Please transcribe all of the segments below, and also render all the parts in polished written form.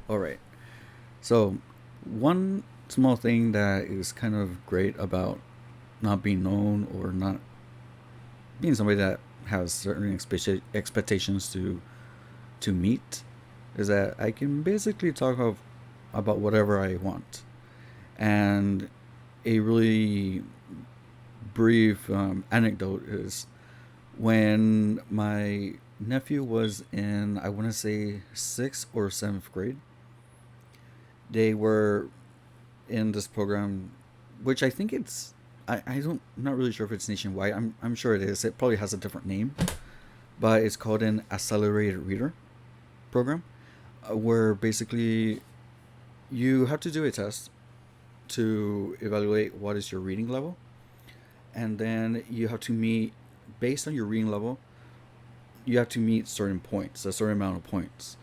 All right. So, one small thing that is kind of great about not being known or not being somebody that has certain expectations to meet is that I can basically about whatever I want. And a really brief anecdote is when my nephew was in, I want to say, sixth or seventh grade. They were in this program, which I think I don't, I'm not really sure if it's nationwide. I'm sure it is. It probably has a different name, but it's called an accelerated reader program, where basically you have to do a test to evaluate what is your reading level, and then you have to meet, based on your reading level, you have to meet certain points, a certain amount of points.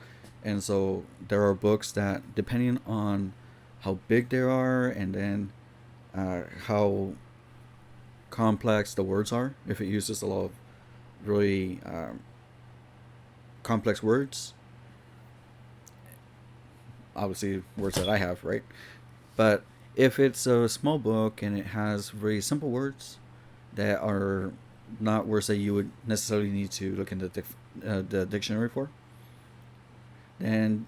And so there are books that, depending on how big they are, and then how complex the words are, if it uses a lot of really complex words, obviously words that I have, right? But if it's a small book and it has very simple words that are not words that you would necessarily need to look in the dictionary for, then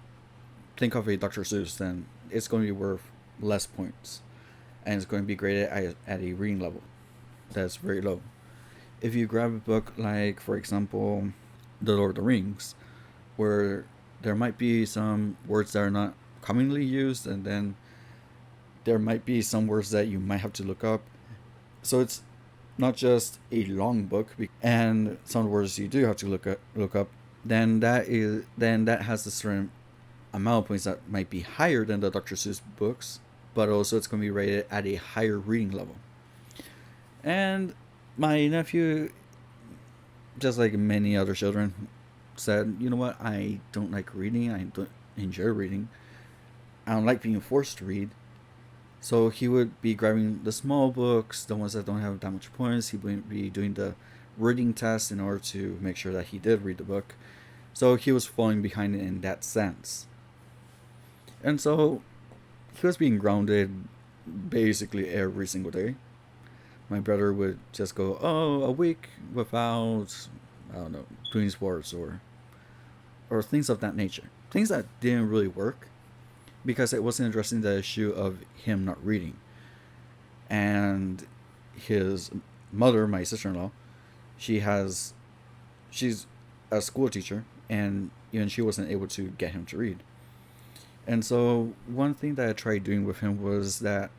think of a Dr. Seuss, then it's going to be worth less points. And it's going to be graded at a reading level that's very low. If you grab a book like, for example, The Lord of the Rings, where there might be some words that are not commonly used, and then there might be some words that you might have to look up. So it's not just a long book, and some words you do have to look up. Then that has a certain amount of points that might be higher than the Dr. Seuss books, but also it's going to be rated at a higher reading level. And my nephew, just like many other children, said, "You know what? I don't like reading. I don't enjoy reading. I don't like being forced to read." So he would be grabbing the small books, the ones that don't have that much points. He would be doing the reading test in order to make sure that he did read the book. So he was falling behind in that sense. And so he was being grounded basically every single day. My brother would just go, "Oh, a week without, I don't know, doing sports or things of that nature." Things that didn't really work because it wasn't addressing the issue of him not reading. And his mother, my sister-in-law, she has she's a school teacher, and even she wasn't able to get him to read. And so one thing that I tried doing with him was that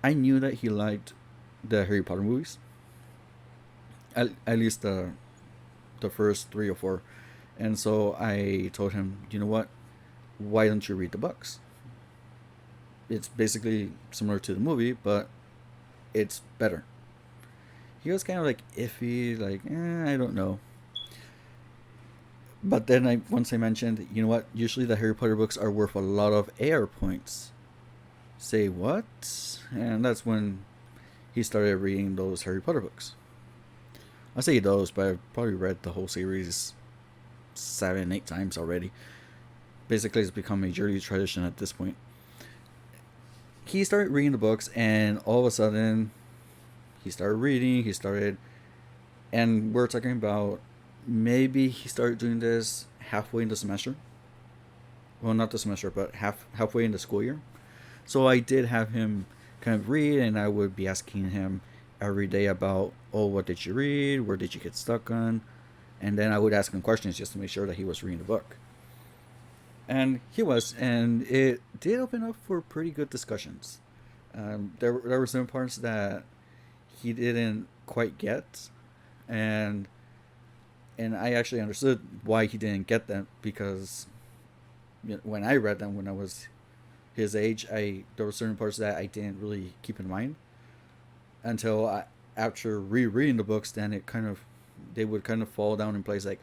I knew that he liked the Harry Potter movies, at least the first three or four. And so I told him, "You know what? Why don't you read the books? It's basically similar to the movie, but it's better." He was kind of like iffy, like, I don't know. But then once I mentioned, "You know what? Usually the Harry Potter books are worth a lot of AR points." Say what? And that's when he started reading those Harry Potter books. I say those, but I've probably read the whole series 7, 8 times already. Basically, it's become a yearly tradition at this point. He started reading the books, and all of a sudden, he started reading. And we're talking about, maybe he started doing this halfway in the semester. Well, not the semester, but halfway in the school year. So I did have him kind of read, and I would be asking him every day about, "Oh, what did you read? Where did you get stuck on?" And then I would ask him questions just to make sure that he was reading the book. And he was, and it did open up for pretty good discussions. There were some parts that he didn't quite get, and I actually understood why he didn't get them, because when I read them when I was his age, I there were certain parts that I didn't really keep in mind until after rereading the books. Then they would kind of fall down in place, like,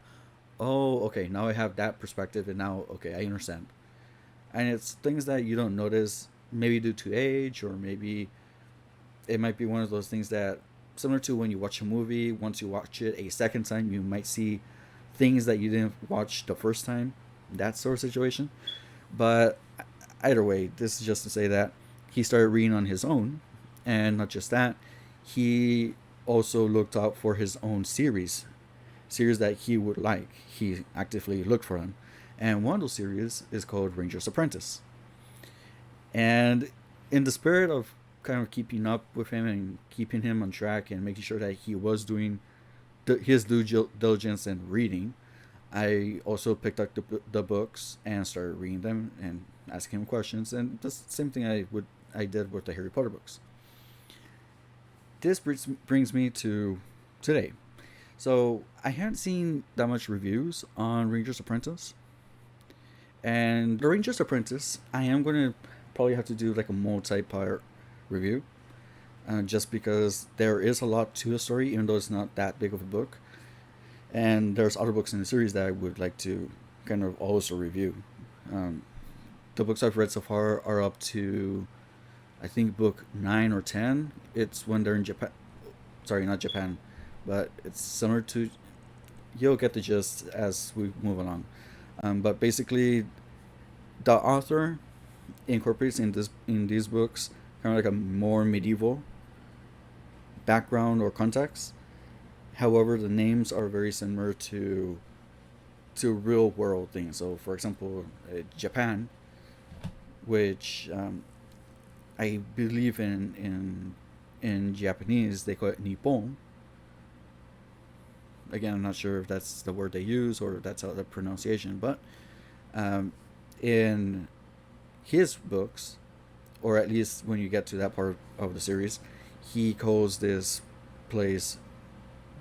"Oh, okay, now I have that perspective, and now, okay, I understand." And it's things that you don't notice, maybe due to age, or maybe it might be one of those things that, similar to when you watch a movie, once you watch it a second time, you might see things that you didn't watch the first time. That sort of situation. But either way, this is just to say that he started reading on his own, and not just that, he also looked out for his own series that he would like. He actively looked for them, and one of those series is called Ranger's Apprentice. And in the spirit of kind of keeping up with him and keeping him on track and making sure that he was doing his due diligence and reading, I also picked up the books and started reading them and asking him questions. And that's the same thing I did with the Harry Potter books. This brings me to today. So I hadn't seen that much reviews on Ranger's Apprentice, and the Ranger's Apprentice, I am going to probably have to do like a multi-part review, just because there is a lot to the story, even though it's not that big of a book. And there's other books in the series that I would like to kind of also review. Um, the books I've read so far are up to, I think, book 9 or 10. It's when they're in Japan. Sorry, not Japan, but it's similar to. You'll get the gist as we move along. But basically, the author incorporates in these books kind of like a more medieval background or context. However, the names are very similar to real world things. So, for example, Japan, which I believe in Japanese they call it Nippon. Again, I'm not sure if that's the word they use or that's how the pronunciation, but um, in his books, or at least when you get to that part of the series, he calls this place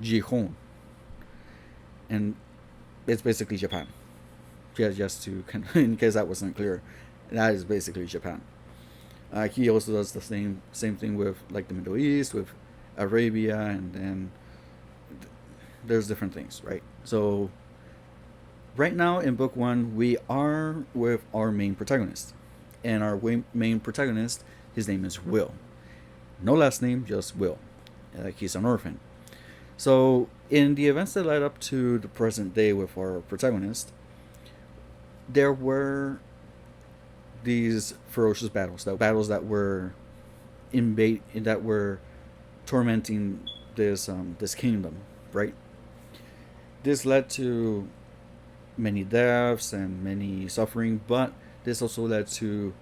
Jihon, and it's basically Japan. Yeah, just to in case that wasn't clear, that is basically Japan. He also does the same thing with like the Middle East, with Arabia, and then there's different things, right? So right now in book one, we are with our main protagonist, and our main protagonist, his name is Will. No last name, just Will. He's an orphan. So in the events that led up to the present day with our protagonist, there were these ferocious battles, that were that were tormenting this kingdom, right? This led to many deaths and many suffering, but this also led to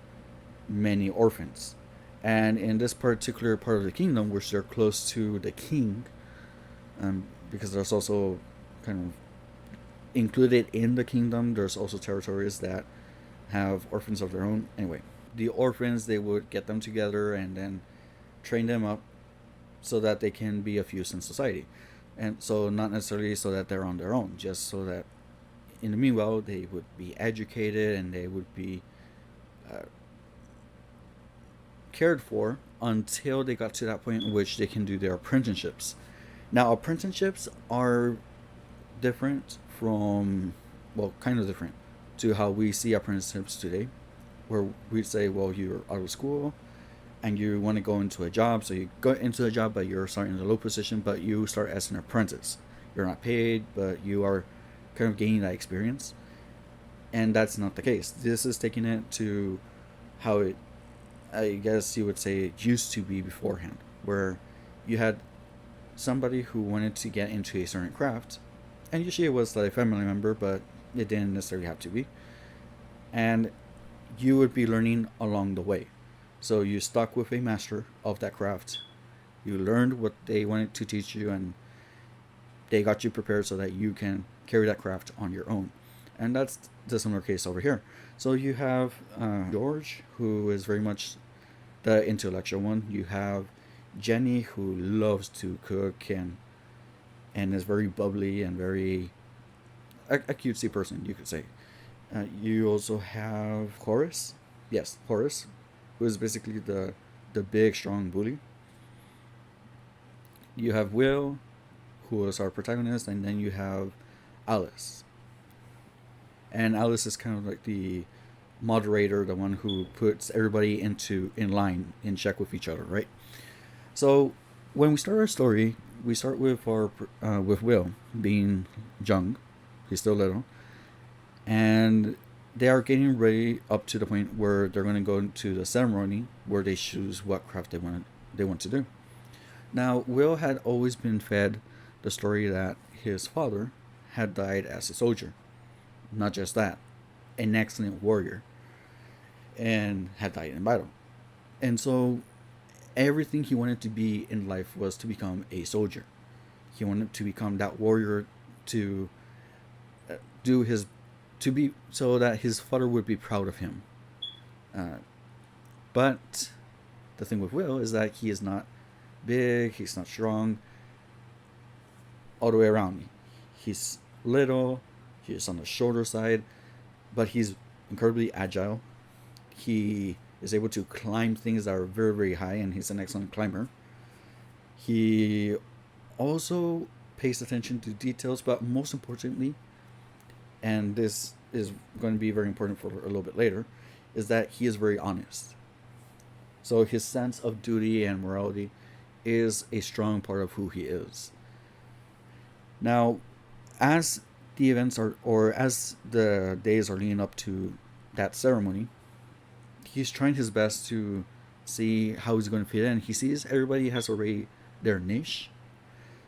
many orphans. And in this particular part of the kingdom, which they're close to the king, because there's also kind of included in the kingdom, there's also territories that have orphans of their own. Anyway, the orphans, they would get them together and then train them up so that they can be of use in society. And so not necessarily so that they're on their own, just so that in the meanwhile they would be educated and they would be cared for until they got to that point in which they can do their apprenticeships. Now, apprenticeships are different from, well, kind of different to how we see apprenticeships today, where we say, well, you're out of school and you want to go into a job, so you go into a job, but you're starting in a low position, but you start as an apprentice. You're not paid, but you are kind of gaining that experience. And that's not the case. This is taking it to how it, I guess you would say, it used to be beforehand, where you had somebody who wanted to get into a certain craft, and usually it was like a family member, but it didn't necessarily have to be. And you would be learning along the way. So you stuck with a master of that craft. You learned what they wanted to teach you, and they got you prepared so that you can carry that craft on your own. And that's the similar case over here. So you have George, who is very much the intellectual one. You have Jenny, who loves to cook and is very bubbly and very a cutesy person, you could say. You also have Horace. Yes, Horace, who is basically the big, strong bully. You have Will, who is our protagonist, and then you have Alice. And Alice is kind of like the moderator, the one who puts everybody in line, in check with each other, right? So when we start our story, we start with with Will being young. He's still little, and they are getting ready up to the point where they're going to go into the ceremony where they choose what craft they want to do. Now, Will had always been fed the story that his father had died as a soldier. Not just that, an excellent warrior, and had died in battle. And so everything he wanted to be in life was to become a soldier. He wanted to become that warrior to do his to be so that his father would be proud of him. Uh, but the thing with Will is that he is not big, he's not strong, all the way around. He's little, he's on the shorter side, but he's incredibly agile. He is able to climb things that are very, very high, and he's an excellent climber. He also pays attention to details, but most importantly, and this is going to be very important for a little bit later, is that he is very honest. So his sense of duty and morality is a strong part of who he is. Now, as the events are, or as the days are leading up to that ceremony, he's trying his best to see how he's going to fit in. He sees everybody has already their niche.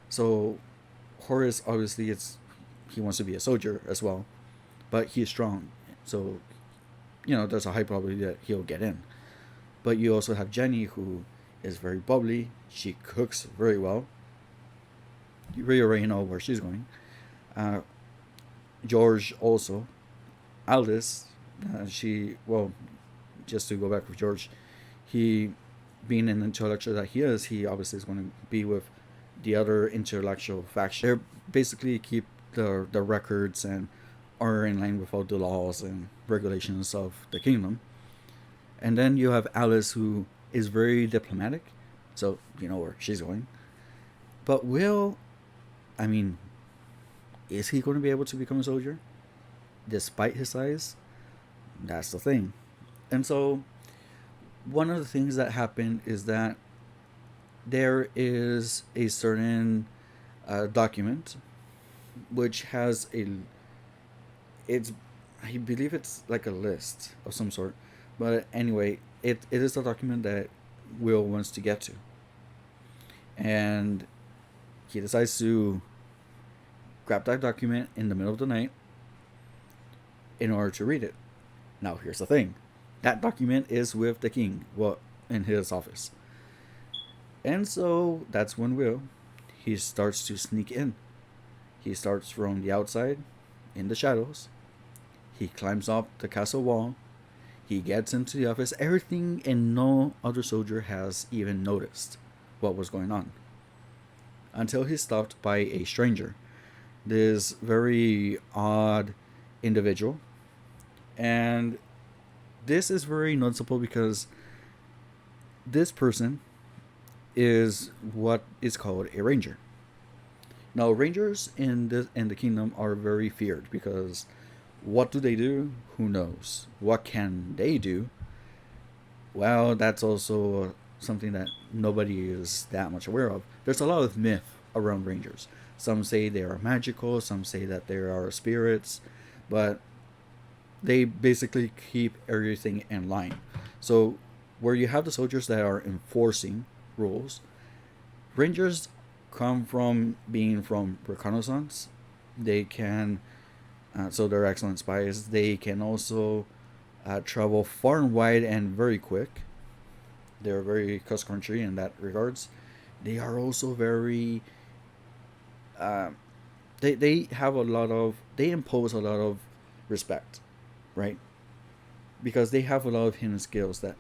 So Horace, obviously, he wants to be a soldier as well, but he's strong. So, there's a high probability that he'll get in. But you also have Jenny, who is very bubbly. She cooks very well. You really already know where she's going. Uh, George also. Alice, just to go back with George, he, being an intellectual that he is, he obviously is going to be with the other intellectual faction. They basically keep the records and are in line with all the laws and regulations of the kingdom. And then you have Alice, who is very diplomatic, so you know where she's going. But Will, I mean, is he going to be able to become a soldier despite his size? That's the thing. And so, one of the things that happened is that there is a certain document which has I believe it's like a list of some sort. But anyway, it is a document that Will wants to get to. And he decides to grab that document in the middle of the night in order to read it. Now, here's the thing. That document is with the king, in his office. And so that's when he starts to sneak in. He starts from the outside, in the shadows. He climbs up the castle wall. He gets into the office. Everything, and no other soldier has even noticed what was going on. Until he's stopped by a stranger. This very odd individual. And this is very noticeable because this person is what is called a ranger. Now, rangers in the kingdom are very feared because what do they do? Who knows? What can they do? Well, that's also something that nobody is that much aware of. There's a lot of myth around rangers. Some say they are magical, some say that they are spirits, but they basically keep everything in line. So, where you have the soldiers that are enforcing rules, rangers come from being from reconnaissance. They can, so they're excellent spies. They can also travel far and wide and very quick. They're very cross country in that regards. They are also very. They have they impose a lot of respect, right? Because they have a lot of hidden skills that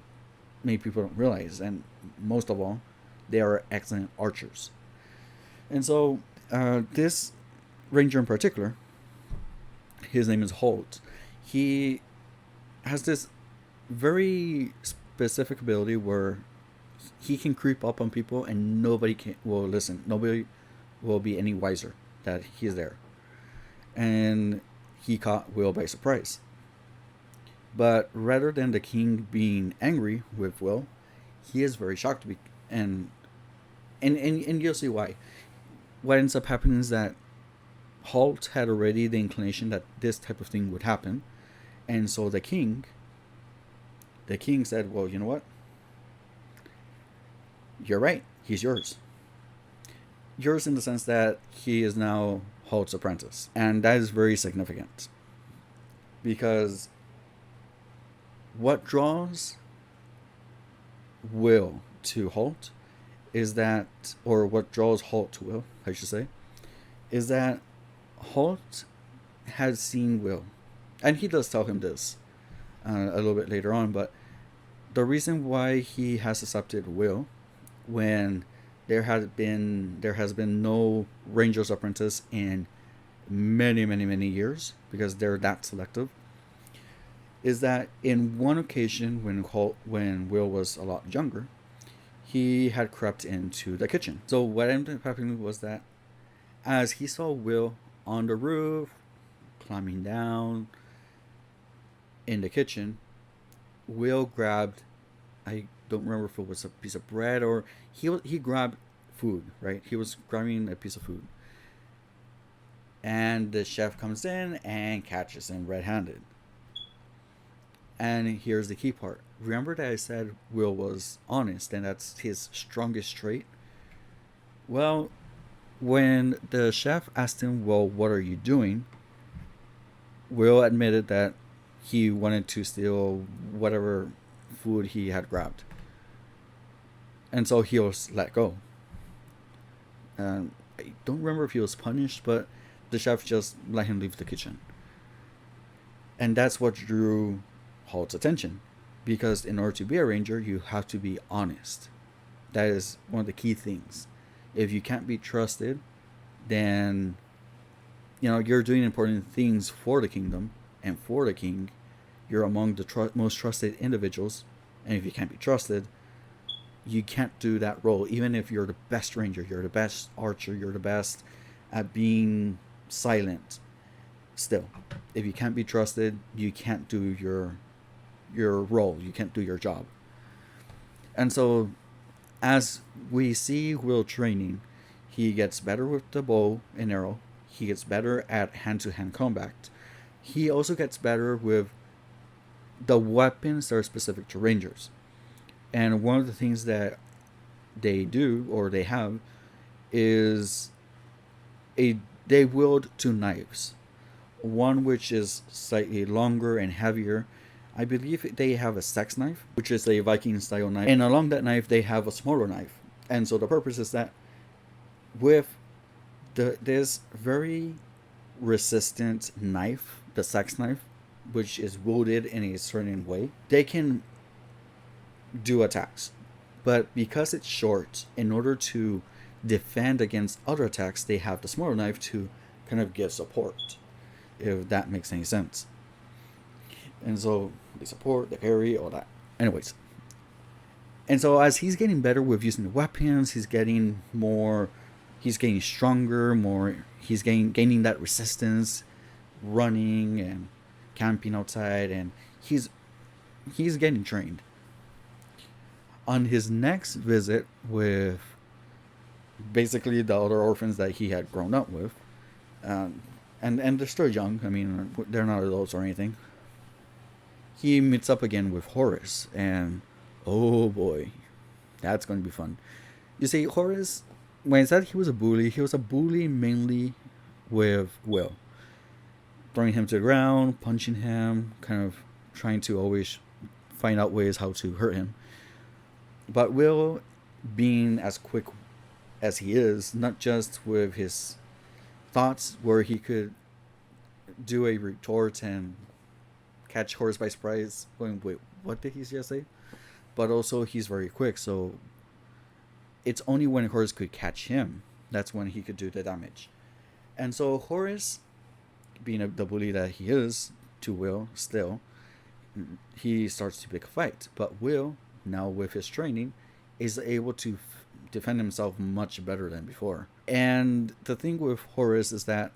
many people don't realize, and most of all, they are excellent archers. And so, this ranger in particular, his name is Holt. He has this very specific ability where he can creep up on people and nobody will listen. Nobody will be any wiser that he's there. And he caught Will by surprise. But rather than the king being angry with Will, he is very shocked and you'll see why. What ends up happening is that Holt had already the inclination that this type of thing would happen, And so the king said, well, you know what? You're right. He's yours. Yours in the sense that he is now Holt's apprentice. And that is very significant. Because what draws Will to Holt is that, or what draws Holt to Will, I should say, is that Holt has seen Will. And he does tell him this a little bit later on, but the reason why he has accepted Will when there has been no Ranger's Apprentice in many years, because they're that selective, is that in one occasion when Will was a lot younger, he had crept into the kitchen. So what ended up happening was that as he saw Will on the roof, climbing down in the kitchen, Will grabbed, I don't remember if it was a piece of bread or he grabbed food, right? He was grabbing a piece of food. And the chef comes in and catches him red-handed. And here's the key part. Remember that I said Will was honest and that's his strongest trait? Well, when the chef asked him, well, what are you doing? Will admitted that he wanted to steal whatever food he had grabbed. And so he was let go. I don't remember if he was punished, but the chef just let him leave the kitchen. And that's what drew Holt's attention. Because in order to be a ranger, you have to be honest. That is one of the key things. If you can't be trusted, then you're doing important things for the kingdom and for the king. You're among the most trusted individuals, and if you can't be trusted, you can't do that role. Even if you're the best ranger, you're the best archer, you're the best at being silent, still, if you can't be trusted, you can't do your role, you can't do your job. And so as we see Will training, he gets better with the bow and arrow, he gets better at hand-to-hand combat, he also gets better with the weapons that are specific to rangers. And one of the things that they do, or they have, is they wield two knives. One which is slightly longer and heavier. I believe they have a sex knife, which is a Viking style knife. And along that knife, they have a smaller knife. And so the purpose is that with this very resistant knife, the sex knife, which is wielded in a certain way, they can do attacks. But because it's short, in order to defend against other attacks, they have the smaller knife to kind of give support, if that makes any sense. And so they support, they parry, all that. Anyways. And so as he's getting better with using the weapons, he's getting stronger, he's gaining that resistance, running and camping outside, and he's getting trained. On his next visit with basically the other orphans that he had grown up with, and they're still young, I mean, they're not adults or anything, he meets up again with Horace, and oh boy, that's going to be fun. You see, Horace, when I said he was a bully mainly with Will. Throwing him to the ground, punching him, kind of trying to always find out ways how to hurt him. But Will, being as quick as he is, not just with his thoughts, where he could do a retort and catch Horace by surprise, going, wait, what did he just say? But also he's very quick, so it's only when Horace could catch him, that's when he could do the damage. And so Horace, being the bully that he is to Will still, he starts to pick a fight. But Will, now with his training, is able to defend himself much better than before. And the thing with Horace is that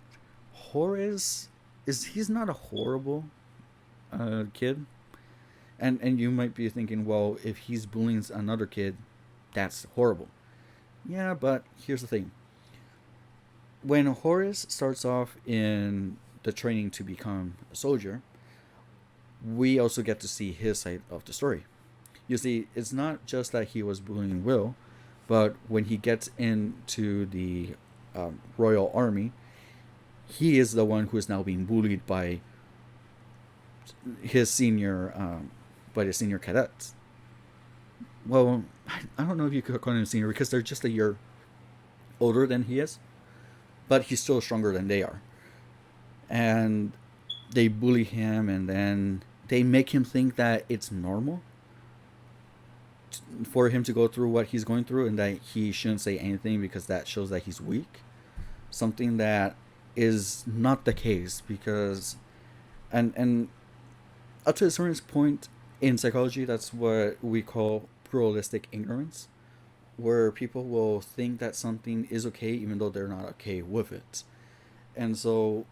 he's not a horrible kid. And you might be thinking, well, if he's bullying another kid, that's horrible. Yeah, but here's the thing. When Horace starts off in the training to become a soldier, we also get to see his side of the story. You see, it's not just that he was bullying Will, but when he gets into the Royal Army, he is the one who is now being bullied his senior, by the senior cadets. Well, I don't know if you could call him senior because they're just a year older than he is, but he's still stronger than they are. And they bully him, and then they make him think that it's normal for him to go through what he's going through, and that he shouldn't say anything because that shows that he's weak. Something that is not the case, because and up to a certain point in psychology, that's what we call pluralistic ignorance, where people will think that something is okay even though they're not okay with it. And so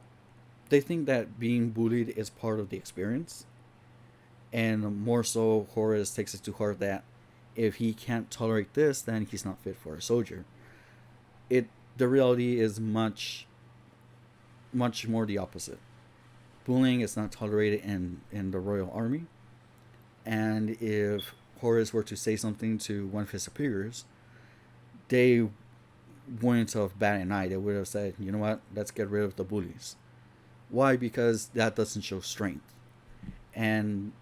they think that being bullied is part of the experience. And more so, Horace takes it to heart that if he can't tolerate this, then he's not fit for a soldier. The reality is much more the opposite. Bullying is not tolerated in the Royal Army. And if Horace were to say something to one of his superiors, they wouldn't have batted an eye. They would have said, you know what, let's get rid of the bullies. Why? Because that doesn't show strength. And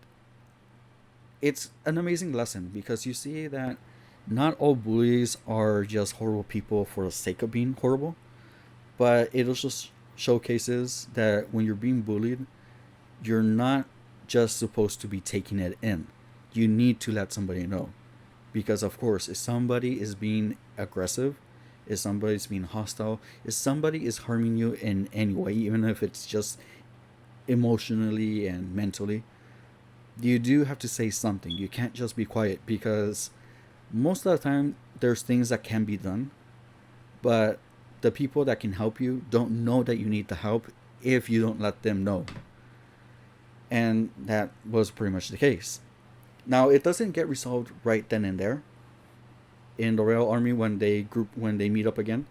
it's an amazing lesson, because you see that not all bullies are just horrible people for the sake of being horrible, but it also showcases that when you're being bullied, you're not just supposed to be taking it in. You need to let somebody know. Because of course, if somebody is being aggressive, if somebody is being hostile, if somebody is harming you in any way, even if it's just emotionally and mentally, you do have to say something. You can't just be quiet, because most of the time there's things that can be done, but the people that can help you don't know that you need the help if you don't let them know. And that was pretty much the case. Now, it doesn't get resolved right then and there in the Royal Army when they meet up again.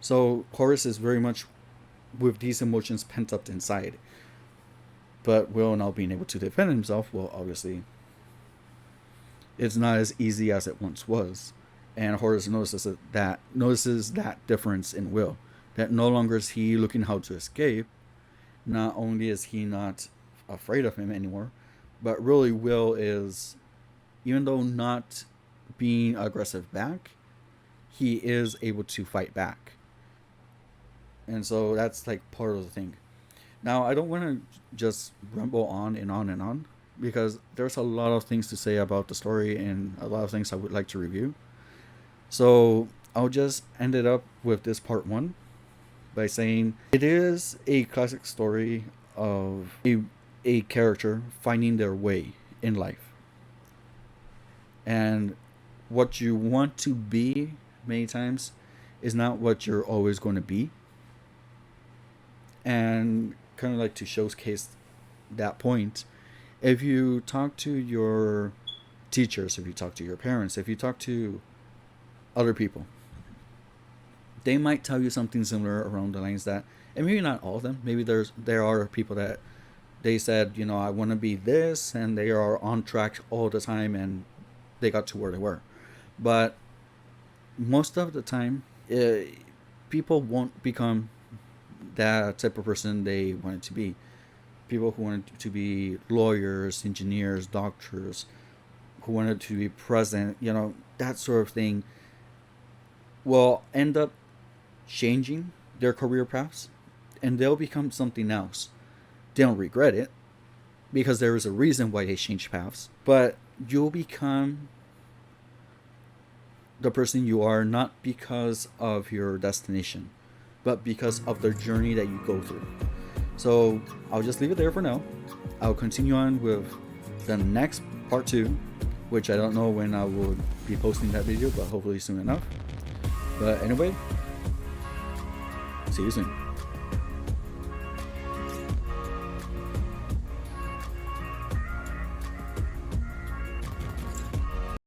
So Horace is very much with these emotions pent up inside. But Will now being able to defend himself, well, obviously, it's not as easy as it once was. And Horace notices that difference in Will. That no longer is he looking how to escape. Not only is he not afraid of him anymore, but really Will is, even though not being aggressive back, he is able to fight back. And so that's like part of the thing. Now, I don't want to just ramble on and on and on, because there's a lot of things to say about the story and a lot of things I would like to review. So I'll just end it up with this part one by saying it is a classic story of a character finding their way in life. And what you want to be many times is not what you're always going to be. And kind of like to showcase that point, if you talk to your teachers, if you talk to your parents, if you talk to other people, they might tell you something similar around the lines that, and maybe not all of them, maybe there are people that they said, you know, I want to be this, and they are on track all the time and they got to where they were. But most of the time, people won't become that type of person they wanted to be. People who wanted to be lawyers, engineers, doctors, who wanted to be president, you know, that sort of thing, will end up changing their career paths, and they'll become something else. They don't regret it, because there is a reason why they changed paths, but you'll become the person you are not because of your destination, but because of the journey that you go through. So I'll just leave it there for now. I'll continue on with the next part 2, which I don't know when I will be posting that video, but hopefully soon enough. But anyway, see you soon.